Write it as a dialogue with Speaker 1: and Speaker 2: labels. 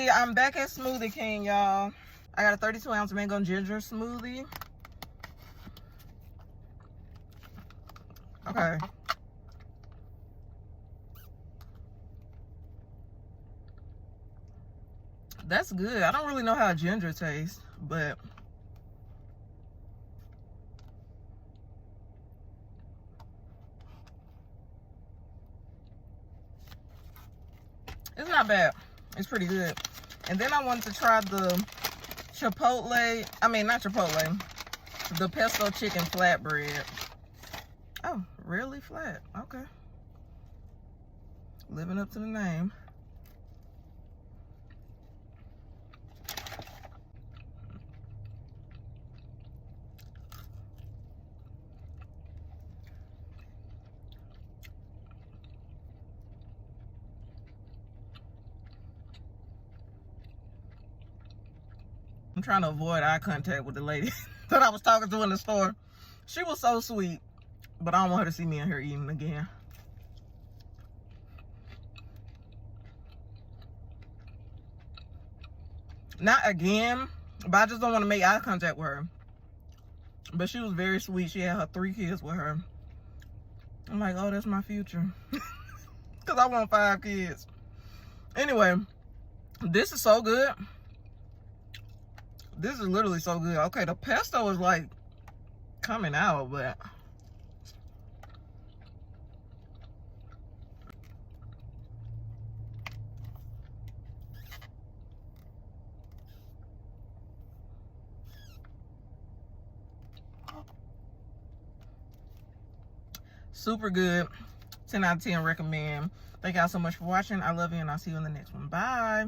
Speaker 1: yeah, I'm back at Smoothie King, y'all. I got a 32-ounce mango and ginger smoothie. Okay. That's good. I don't really know how ginger tastes, but it's not bad. It's pretty good. And then I wanted to try the Chipotle, I mean, not Chipotle, the Pesto chicken flatbread. Oh, really flat? Okay. Living up to the name. I'm trying to avoid eye contact with the lady that I was talking to in the store. She was so sweet, but I don't want her to see me in here eating again. Not again, but I just don't want to make eye contact with her. But she was very sweet. She had her 3 kids with her. I'm like, oh, that's my future. Because I want 5 kids. Anyway, this is so good. This is literally so good. Okay, the pesto is like coming out, but super good. 10 out of 10 recommend. Thank y'all so much for watching. I love you, and I'll see you in the next one. Bye.